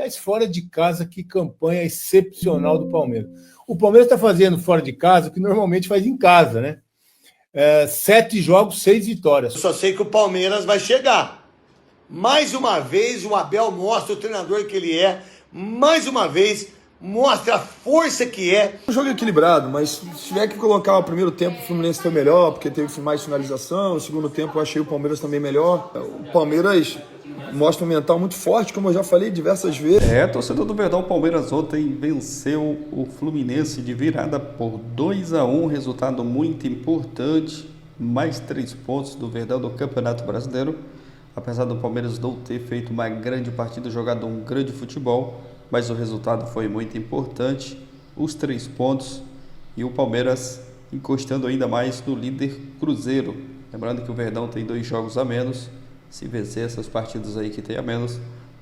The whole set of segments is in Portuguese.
Aliás, fora de casa, que campanha excepcional do Palmeiras. O Palmeiras está fazendo fora de casa o que normalmente faz em casa, né? 7 jogos, 6 vitórias. Eu só sei que o Palmeiras vai chegar. Mais uma vez, o Abel mostra o treinador que ele é. Mais uma vez, mostra a força que é. Um jogo equilibrado, mas se tiver que colocar o primeiro tempo, o Fluminense foi melhor, porque teve mais finalização. O segundo tempo eu achei o Palmeiras também melhor. O Palmeiras mostra um mental muito forte, como eu já falei diversas vezes. Torcedor do Verdão, o Palmeiras ontem venceu o Fluminense de virada por 2-1, resultado muito importante, mais 3 pontos do Verdão do Campeonato Brasileiro. Apesar do Palmeiras não ter feito uma grande partida, jogado um grande futebol, mas o resultado foi muito importante, os 3 pontos e o Palmeiras encostando ainda mais no líder Cruzeiro. Lembrando que o Verdão tem 2 jogos a menos, se vencer essas partidas aí que tem a menos,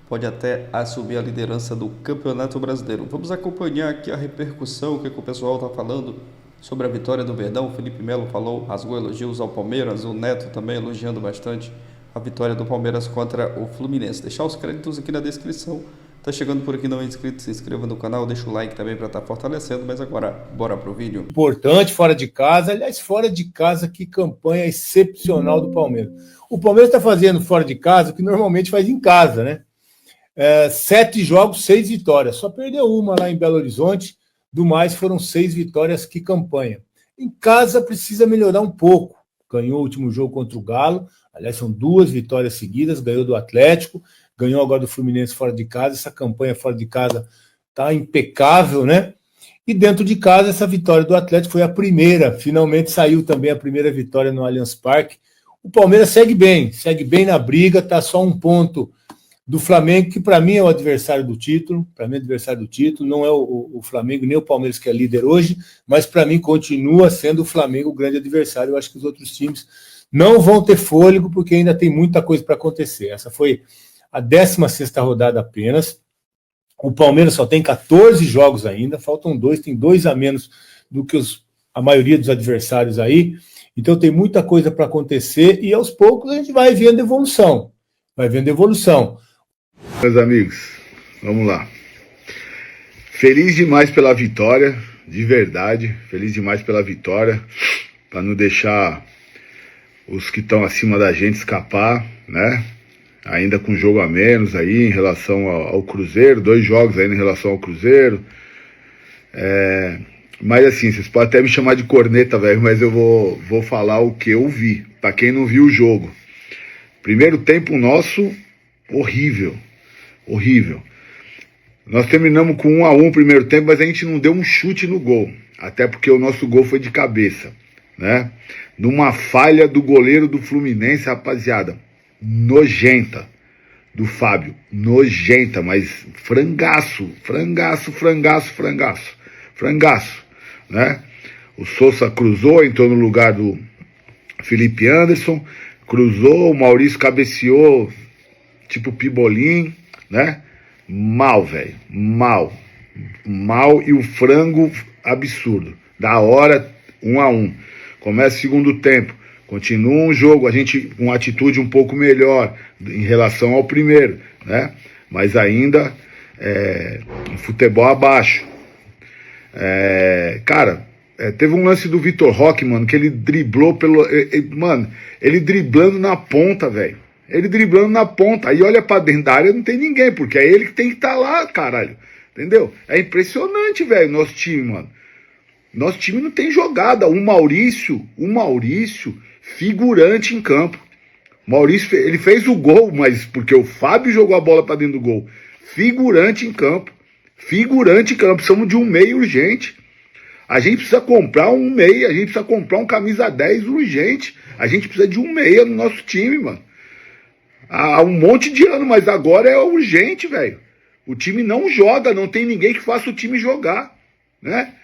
pode até assumir a liderança do Campeonato Brasileiro. Vamos acompanhar aqui a repercussão, o que o pessoal está falando sobre a vitória do Verdão. O Felipe Melo falou, rasgou elogios ao Palmeiras, o Neto também elogiando bastante a vitória do Palmeiras contra o Fluminense. Deixar os créditos aqui na descrição. Tá chegando por aqui, não é inscrito, se inscreva no canal, deixa o like também para estar fortalecendo, mas agora, bora pro vídeo. Importante, fora de casa, aliás, fora de casa, que campanha excepcional do Palmeiras. O Palmeiras está fazendo fora de casa o que normalmente faz em casa, né? 7 jogos, 6 vitórias, só perdeu uma lá em Belo Horizonte, do mais foram 6 vitórias, que campanha. Em casa precisa melhorar um pouco, ganhou o último jogo contra o Galo, aliás, são 2 vitórias seguidas, ganhou do Atlético, ganhou agora do Fluminense fora de casa. Essa campanha fora de casa está impecável, né? E dentro de casa, essa vitória do Atlético foi a primeira, finalmente saiu também a primeira vitória no Allianz Parque. O Palmeiras segue bem na briga, está só 1 ponto do Flamengo, que para mim é o adversário do título, não é o Flamengo nem o Palmeiras que é líder hoje, mas para mim continua sendo o Flamengo o grande adversário. Eu acho que os outros times não vão ter fôlego, porque ainda tem muita coisa para acontecer. Essa foi a 16ª rodada apenas. O Palmeiras só tem 14 jogos ainda, faltam 2, tem 2 a menos do que a maioria dos adversários aí. Então tem muita coisa para acontecer e aos poucos a gente vai vendo evolução. Meus amigos, vamos lá. Feliz demais pela vitória, de verdade, feliz demais pela vitória, para não deixar os que estão acima da gente escapar, né? Ainda com jogo a menos aí em relação ao Cruzeiro, 2 jogos ainda em relação ao Cruzeiro. Mas assim, vocês podem até me chamar de corneta, velho, mas eu vou falar o que eu vi, pra quem não viu o jogo. Primeiro tempo nosso, horrível. Nós terminamos com 1-1 o primeiro tempo, mas a gente não deu um chute no gol, até porque o nosso gol foi de cabeça, né? Numa falha do goleiro do Fluminense, rapaziada, nojenta, do Fábio, nojenta, mas frangaço, né? O Sousa cruzou, entrou no lugar do Felipe Anderson, cruzou, o Maurício cabeceou, tipo Pibolim, né? Mal, velho, mal, e o frango absurdo, da hora, 1-1, começa o segundo tempo, continua um jogo, a gente com uma atitude um pouco melhor em relação ao primeiro, né? Mas ainda um futebol abaixo. Cara, teve um lance do Vitor Roque, mano, que ele driblou ele driblando na ponta, velho. Aí olha pra dentro da área, não tem ninguém, porque é ele que tem que estar lá, caralho. Entendeu? É impressionante, velho, nosso time, mano. Nosso time não tem jogada. O Maurício, figurante em campo. Maurício, ele fez o gol, mas porque o Fábio jogou a bola pra dentro do gol. Figurante em campo. Precisamos de um meio urgente. A gente precisa comprar um meia, a gente precisa comprar um camisa 10 urgente. A gente precisa de um meia no nosso time, mano. Há um monte de ano, mas agora é urgente, velho. O time não joga, não tem ninguém que faça o time jogar, né?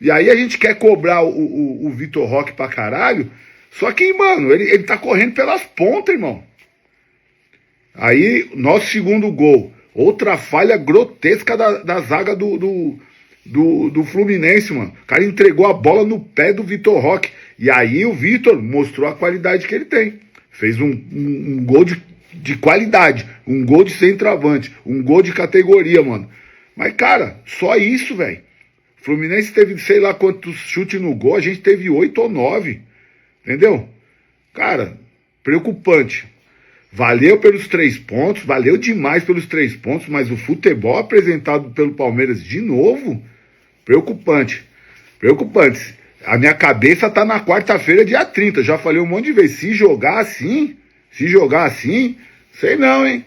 E aí a gente quer cobrar o Vitor Roque pra caralho, só que, mano, ele tá correndo pelas pontas, irmão. Aí, nosso segundo gol, outra falha grotesca da zaga do Fluminense, mano. O cara entregou a bola no pé do Vitor Roque. E aí o Vitor mostrou a qualidade que ele tem. Fez um gol de de qualidade, um gol de centroavante, um gol de categoria, mano. Mas, cara, só isso, velho. Fluminense teve sei lá quantos chutes no gol, a gente teve 8 ou 9. Entendeu? Cara, preocupante. Valeu pelos 3 pontos, valeu demais pelos 3 pontos, mas o futebol apresentado pelo Palmeiras de novo, preocupante. Preocupante. A minha cabeça tá na quarta-feira, dia 30. Já falei um monte de vezes. Se jogar assim, sei não, hein?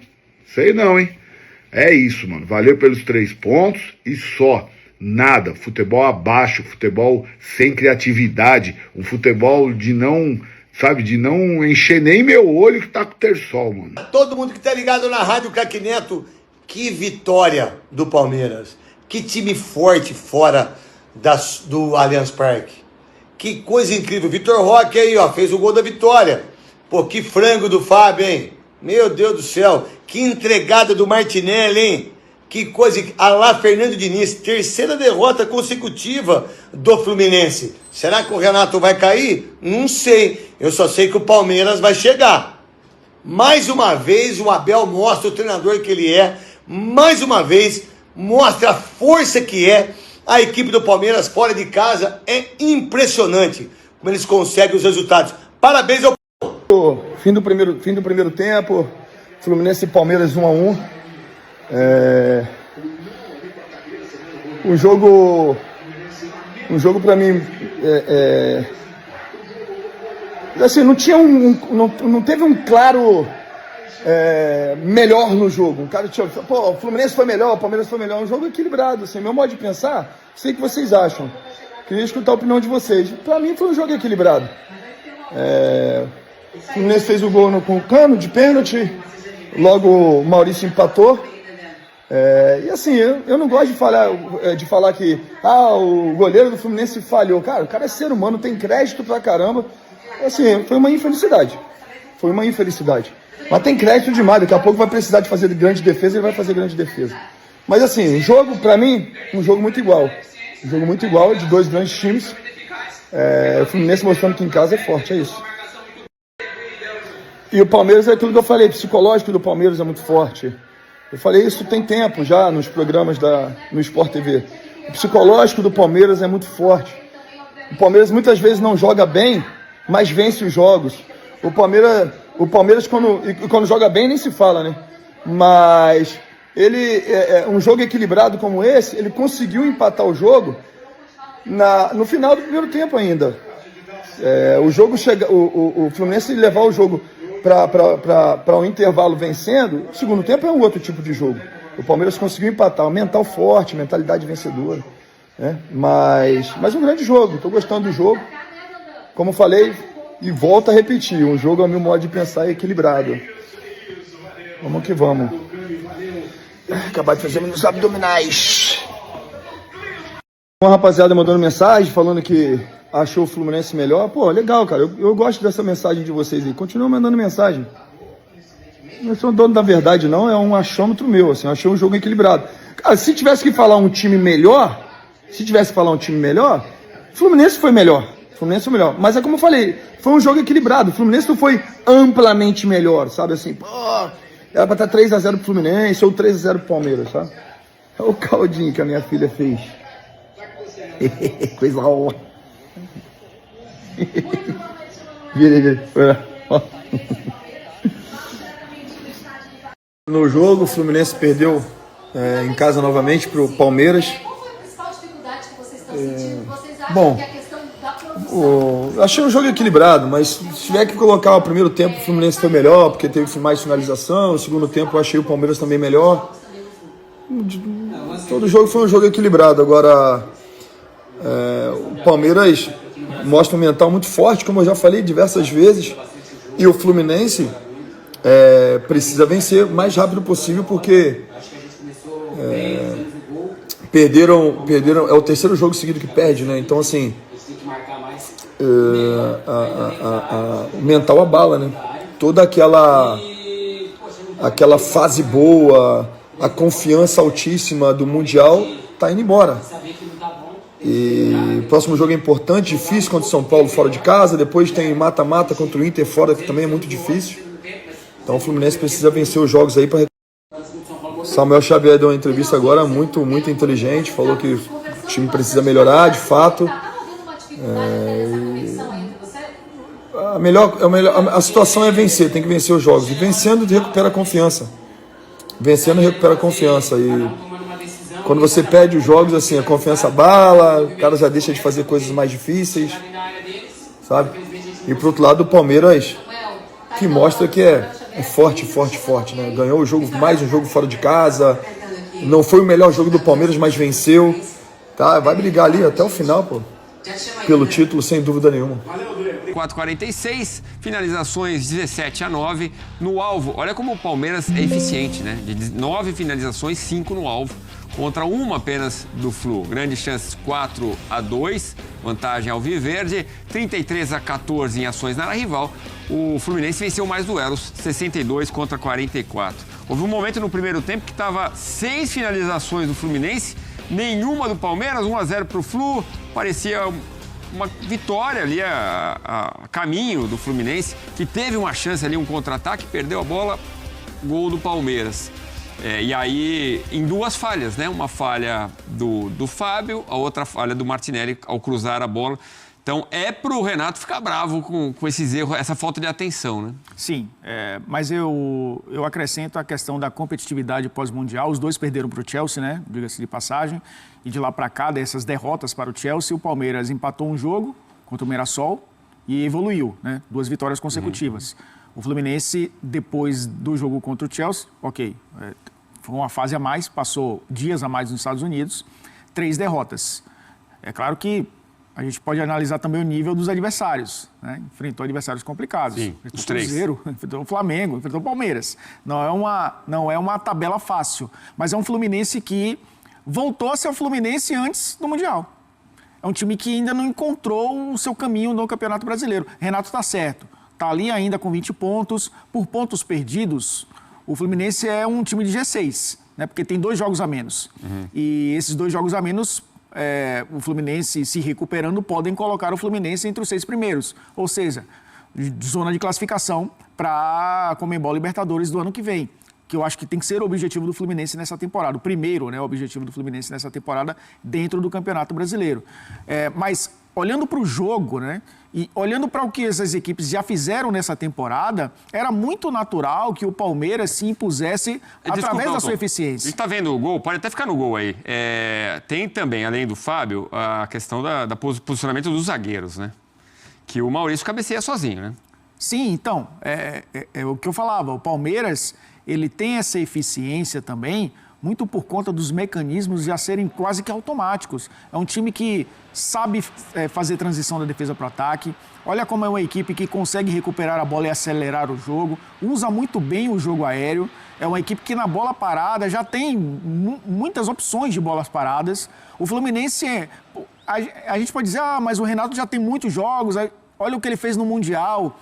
É isso, mano. Valeu pelos 3 pontos e só. Nada. Futebol abaixo, futebol sem criatividade, um futebol de não, sabe, de não encher nem meu olho que tá com o terçol, mano. Todo mundo que tá ligado na Rádio Craque Neto, que vitória do Palmeiras. Que time forte fora do Allianz Parque. Que coisa incrível. Vitor Roque aí, ó, fez o gol da vitória. Pô, que frango do Fábio, hein? Meu Deus do céu. Que entregada do Martinelli, hein? Que coisa. Alá Fernando Diniz, terceira derrota consecutiva do Fluminense. Será que o Renato vai cair? Não sei. Eu só sei que o Palmeiras vai chegar. Mais uma vez, o Abel mostra o treinador que ele é. Mais uma vez, mostra a força que é. A equipe do Palmeiras fora de casa é impressionante como eles conseguem os resultados. Parabéns ao Fim do primeiro tempo, Fluminense e Palmeiras 1-1. O jogo para mim assim, não tinha não teve um claro melhor no jogo. Um cara tinha, pô, o Fluminense foi melhor, o Palmeiras foi melhor. Um jogo equilibrado, assim, meu modo de pensar, sei o que vocês acham. Queria escutar a opinião de vocês. Para mim foi um jogo equilibrado. O Fluminense fez o gol com o Cano de pênalti, logo o Maurício empatou. E assim, eu não gosto de falar que o goleiro do Fluminense falhou. Cara, o cara é ser humano, tem crédito pra caramba. Assim, foi uma infelicidade. Mas tem crédito demais, daqui a pouco vai precisar de fazer grande defesa e vai fazer grande defesa. Mas assim, o jogo, pra mim, um jogo muito igual. Um jogo muito igual, de 2 grandes times. O Fluminense mostrando que em casa é forte, é isso. E o Palmeiras é aquilo que eu falei, o psicológico do Palmeiras é muito forte. Eu falei isso tem tempo já nos programas no Sport TV. O psicológico do Palmeiras é muito forte. O Palmeiras muitas vezes não joga bem, mas vence os jogos. O Palmeiras quando joga bem nem se fala, né? Mas um jogo equilibrado como esse, ele conseguiu empatar o jogo no final do primeiro tempo ainda. O Fluminense levar o jogo para um intervalo vencendo, o segundo tempo é um outro tipo de jogo. O Palmeiras conseguiu empatar, um mental forte, mentalidade vencedora, né? Mas um grande jogo, estou gostando do jogo. Como falei, e volto a repetir, um jogo, ao meu modo de pensar, é equilibrado. Vamos que vamos. Acabar de fazer meus abdominais. Uma rapaziada mandando mensagem, falando que achou o Fluminense melhor. Pô, legal, cara. Eu gosto dessa mensagem de vocês aí. Continua mandando mensagem. Não sou dono da verdade, não. É um achômetro meu, assim. Eu achei um jogo equilibrado. Cara, se tivesse que falar um time melhor, Fluminense foi melhor. Mas é como eu falei, foi um jogo equilibrado. O Fluminense não foi amplamente melhor, sabe? Assim, pô, era pra estar 3-0 pro Fluminense ou 3-0 pro Palmeiras, sabe? É o caldinho que a minha filha fez. Coisa boa. Vira. No jogo, o Fluminense perdeu em casa novamente para o Palmeiras. Bom, achei um jogo equilibrado, mas se tiver que colocar o primeiro tempo, o Fluminense foi melhor, porque teve mais finalização. O segundo tempo eu achei o Palmeiras também melhor. Todo jogo foi um jogo equilibrado. Agora, o Palmeiras mostra um mental muito forte, como eu já falei diversas vezes, e o Fluminense precisa vencer o mais rápido possível, porque perderam, é o terceiro jogo seguido que perde, né? Então, assim, o mental abala, né? Toda aquela fase boa, a confiança altíssima do Mundial tá indo embora. E o próximo jogo é importante, difícil, contra o São Paulo fora de casa. Depois tem mata-mata contra o Inter fora, que também é muito difícil. Então o Fluminense precisa vencer os jogos aí para. Samuel Xavier deu uma entrevista agora muito inteligente, falou que o time precisa melhorar, de fato. A situação é vencer, tem que vencer os jogos. E vencendo, recupera a confiança. Vencendo, recupera a confiança. E quando você perde os jogos, assim, a confiança abala, o cara já deixa de fazer coisas mais difíceis, sabe? E pro outro lado, o Palmeiras, que mostra que é forte, né? Ganhou o jogo, mais um jogo fora de casa. Não foi o melhor jogo do Palmeiras, mas venceu. Tá? Vai brigar ali até o final, pô. Pelo título, sem dúvida nenhuma. 4:46, finalizações 17-9 no alvo. Olha como o Palmeiras é eficiente, né? De 9 finalizações, 5 no alvo, contra uma apenas do Flu. Grandes chances, 4-2, vantagem alviverde, 33-14 em ações na área rival. O Fluminense venceu mais duelos, 62 contra 44. Houve um momento no primeiro tempo que estava 6 finalizações do Fluminense, nenhuma do Palmeiras, 1-0 para o Flu, parecia uma vitória ali a caminho do Fluminense, que teve uma chance ali, um contra-ataque, perdeu a bola, gol do Palmeiras. E aí, em 2 falhas, né? Uma falha do Fábio, a outra falha do Martinelli ao cruzar a bola. Então, é pro Renato ficar bravo com esses erros, essa falta de atenção, né? Sim, mas eu acrescento a questão da competitividade pós-mundial. Os dois perderam para o Chelsea, né? Diga-se de passagem. E de lá para cá, dessas derrotas para o Chelsea, o Palmeiras empatou um jogo contra o Mirassol e evoluiu, né? 2 vitórias consecutivas. O Fluminense, depois do jogo contra o Chelsea, foi uma fase a mais, passou dias a mais nos Estados Unidos, 3 derrotas. É claro que a gente pode analisar também o nível dos adversários, né? Enfrentou adversários complicados. Sim, enfrentou os 3. O Cruzeiro, enfrentou o Flamengo, enfrentou o Palmeiras. Não é uma tabela fácil, mas é um Fluminense que voltou a ser o Fluminense antes do Mundial. É um time que ainda não encontrou o seu caminho no Campeonato Brasileiro. Renato está certo, está ali ainda com 20 pontos. Por pontos perdidos, o Fluminense é um time de G6, né? Porque tem 2 jogos a menos. E esses 2 jogos a menos, o Fluminense se recuperando, podem colocar o Fluminense entre os 6 primeiros. Ou seja, zona de classificação para a Conmebol Libertadores do ano que vem, que eu acho que tem que ser o objetivo do Fluminense nessa temporada. O primeiro, né, o objetivo do Fluminense nessa temporada dentro do Campeonato Brasileiro. Mas olhando para o jogo, né, e olhando para o que essas equipes já fizeram nessa temporada, era muito natural que o Palmeiras se impusesse através da sua eficiência. A gente está vendo o gol, pode até ficar no gol aí. Tem também, além do Fábio, a questão da posicionamento dos zagueiros, né? Que o Maurício cabeceia sozinho, né? Sim, então, é o que eu falava, o Palmeiras, ele tem essa eficiência também, muito por conta dos mecanismos já serem quase que automáticos. É um time que sabe fazer transição da defesa para o ataque. Olha como é uma equipe que consegue recuperar a bola e acelerar o jogo. Usa muito bem o jogo aéreo. É uma equipe que na bola parada já tem muitas opções de bolas paradas. O Fluminense, a gente pode dizer, mas o Renato já tem muitos jogos. Olha o que ele fez no Mundial.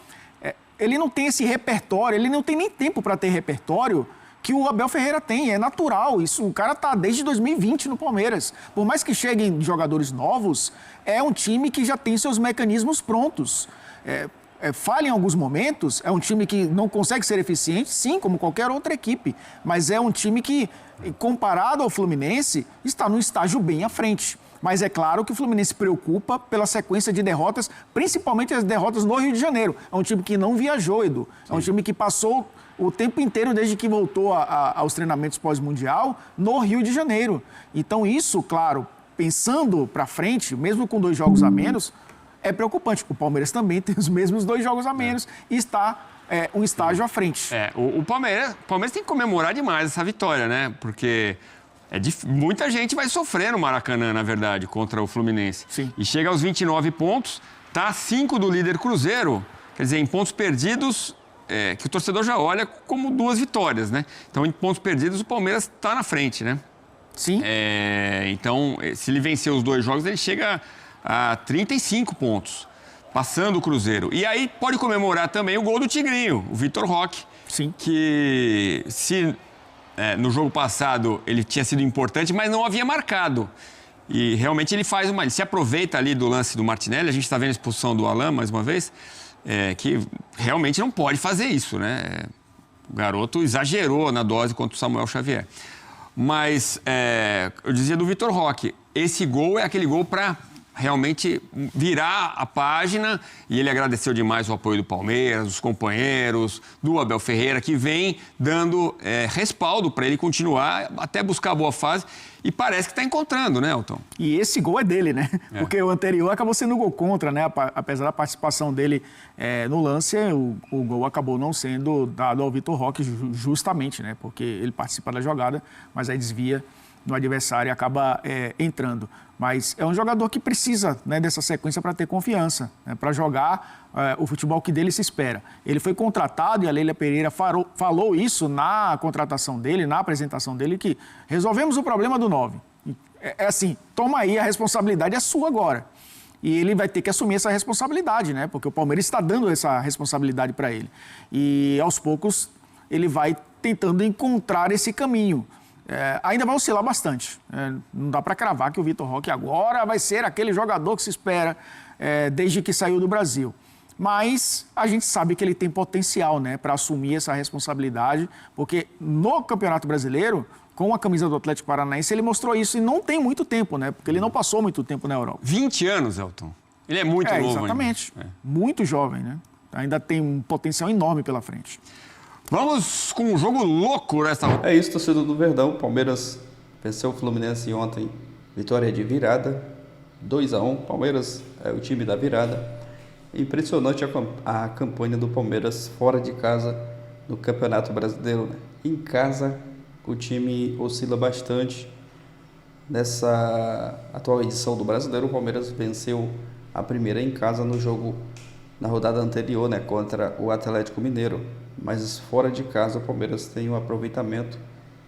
Ele não tem esse repertório, ele não tem nem tempo para ter repertório que o Abel Ferreira tem, é natural. Isso, o cara está desde 2020 no Palmeiras. Por mais que cheguem jogadores novos, é um time que já tem seus mecanismos prontos. Falha em alguns momentos, é um time que não consegue ser eficiente, sim, como qualquer outra equipe, mas é um time que, comparado ao Fluminense, está num estágio bem à frente. Mas é claro que o Fluminense se preocupa pela sequência de derrotas, principalmente as derrotas no Rio de Janeiro. É um time que não viajou, Edu. É um time que passou o tempo inteiro, desde que voltou aos treinamentos pós-mundial, no Rio de Janeiro. Então isso, claro, pensando para frente, mesmo com 2 jogos a menos, é preocupante. O Palmeiras também tem os mesmos 2 jogos a menos e está um estágio à frente. O Palmeiras tem que comemorar demais essa vitória, né? Porque muita gente vai sofrer no Maracanã, na verdade, contra o Fluminense. Sim. E chega aos 29 pontos, tá a 5 do líder Cruzeiro, quer dizer, em pontos perdidos, que o torcedor já olha como 2 vitórias, né? Então, em pontos perdidos, o Palmeiras está na frente, né? Sim. Então, se ele vencer os 2 jogos, ele chega a 35 pontos, passando o Cruzeiro. E aí pode comemorar também o gol do Tigrinho, o Vitor Roque. Sim. Que no jogo passado ele tinha sido importante, mas não havia marcado. E realmente ele se aproveita ali do lance do Martinelli. A gente está vendo a expulsão do Alan mais uma vez, que realmente não pode fazer isso, né? O garoto exagerou na dose contra o Samuel Xavier. Mas eu dizia do Vitor Roque, esse gol é aquele gol para realmente virar a página, e ele agradeceu demais o apoio do Palmeiras, dos companheiros, do Abel Ferreira, que vem dando respaldo para ele continuar, até buscar a boa fase, e parece que está encontrando, né, Elton? E esse gol é dele, né? Porque o anterior acabou sendo um gol contra, né? Apesar da participação dele no lance, o gol acabou não sendo dado ao Vitor Roque justamente, né? Porque ele participa da jogada, mas aí desvia no adversário e acaba entrando. Mas é um jogador que precisa, né, dessa sequência para ter confiança, né, para jogar o futebol que dele se espera. Ele foi contratado e a Leila Pereira falou isso na contratação dele, na apresentação dele, que resolvemos o problema do 9. É assim, toma aí, a responsabilidade é sua agora. E ele vai ter que assumir essa responsabilidade, né, porque o Palmeiras está dando essa responsabilidade para ele. E aos poucos ele vai tentando encontrar esse caminho. Ainda vai oscilar bastante. Não dá para cravar que o Vitor Roque agora vai ser aquele jogador que se espera desde que saiu do Brasil. Mas a gente sabe que ele tem potencial, né, para assumir essa responsabilidade, porque no Campeonato Brasileiro, com a camisa do Atlético Paranaense, ele mostrou isso e não tem muito tempo, né, porque ele não passou muito tempo na Europa. 20 anos, Elton. Ele é muito novo. Exatamente. Muito jovem, né? Ainda tem um potencial enorme pela frente. Vamos com um jogo louco nessa... É isso, torcedor do Verdão. Palmeiras venceu o Fluminense ontem. Vitória de virada, 2-1. Palmeiras é o time da virada. Impressionante a campanha do Palmeiras fora de casa no Campeonato Brasileiro, né? Em casa, o time oscila bastante. Nessa atual edição do Brasileiro, o Palmeiras venceu a primeira em casa no jogo na rodada anterior, né, contra o Atlético Mineiro. Mas fora de casa o Palmeiras tem um aproveitamento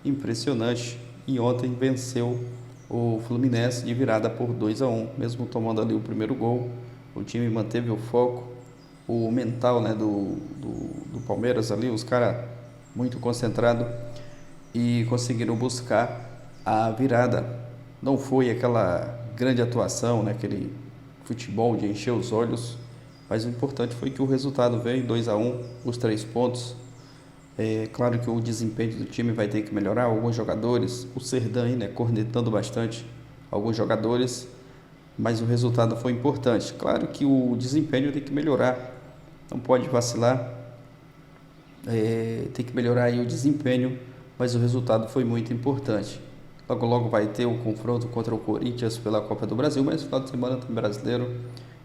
impressionante e ontem venceu o Fluminense de virada por 2-1, mesmo tomando ali o primeiro gol. O time manteve o foco, o mental, né, do Palmeiras ali, os caras muito concentrados e conseguiram buscar a virada. Não foi aquela grande atuação, né, aquele futebol de encher os olhos, mas o importante foi que o resultado veio 2-1, os 3 pontos. É claro que o desempenho do time vai ter que melhorar, alguns jogadores, o Serdã aí, né, cornetando bastante alguns jogadores, mas o resultado foi importante. Claro que o desempenho tem que melhorar, não pode vacilar, tem que melhorar aí o desempenho, mas o resultado foi muito importante. Logo logo vai ter o confronto contra o Corinthians pela Copa do Brasil, mas no final de semana tem brasileiro.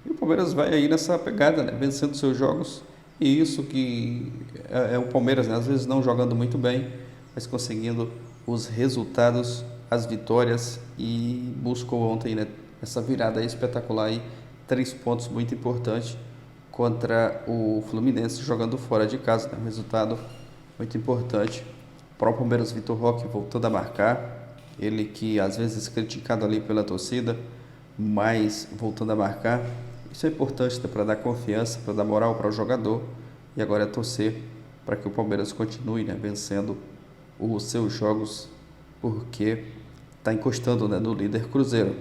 E o Palmeiras vai aí nessa pegada, né, vencendo seus jogos. E isso que é o Palmeiras, né, às vezes não jogando muito bem, mas conseguindo os resultados, as vitórias, e buscou ontem, né, essa virada aí espetacular aí, 3 pontos muito importantes contra o Fluminense jogando fora de casa, né, um resultado muito importante. O próprio Palmeiras, Vitor Roque voltando a marcar, ele que às vezes criticado ali pela torcida, mas voltando a marcar. Isso é importante, né, para dar confiança, para dar moral para o jogador, e agora é torcer para que o Palmeiras continue, né, vencendo os seus jogos, porque está encostando, né, no líder Cruzeiro.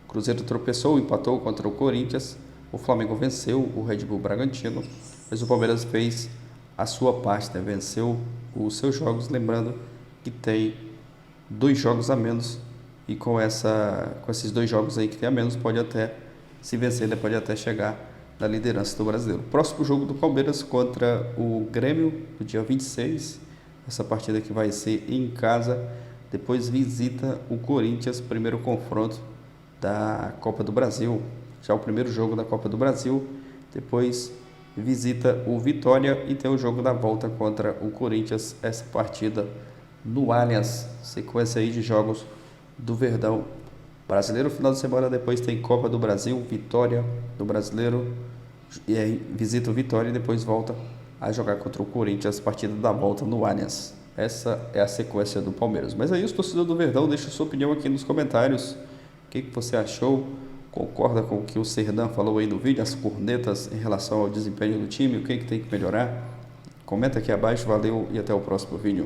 O Cruzeiro tropeçou, empatou contra o Corinthians, o Flamengo venceu o Red Bull Bragantino, mas o Palmeiras fez a sua parte, né, venceu os seus jogos, lembrando que tem 2 jogos a menos, e com esses 2 jogos aí que tem a menos, pode até, se vencer, ele pode até chegar na liderança do Brasileiro. Próximo jogo do Palmeiras contra o Grêmio, no dia 26. Essa partida que vai ser em casa. Depois visita o Corinthians, primeiro confronto da Copa do Brasil. Já o primeiro jogo da Copa do Brasil. Depois visita o Vitória e tem o jogo da volta contra o Corinthians. Essa partida no Allianz. Sequência aí de jogos do Verdão. Brasileiro, final de semana depois tem Copa do Brasil, Vitória do Brasileiro, e aí visita o Vitória e depois volta a jogar contra o Corinthians, partida da volta no Allianz. Essa é a sequência do Palmeiras. Mas aí, os torcedores do Verdão, deixa sua opinião aqui nos comentários. O que você achou? Concorda com o que o Serdã falou aí no vídeo, as cornetas em relação ao desempenho do time? O que tem que melhorar? Comenta aqui abaixo, valeu e até o próximo vídeo.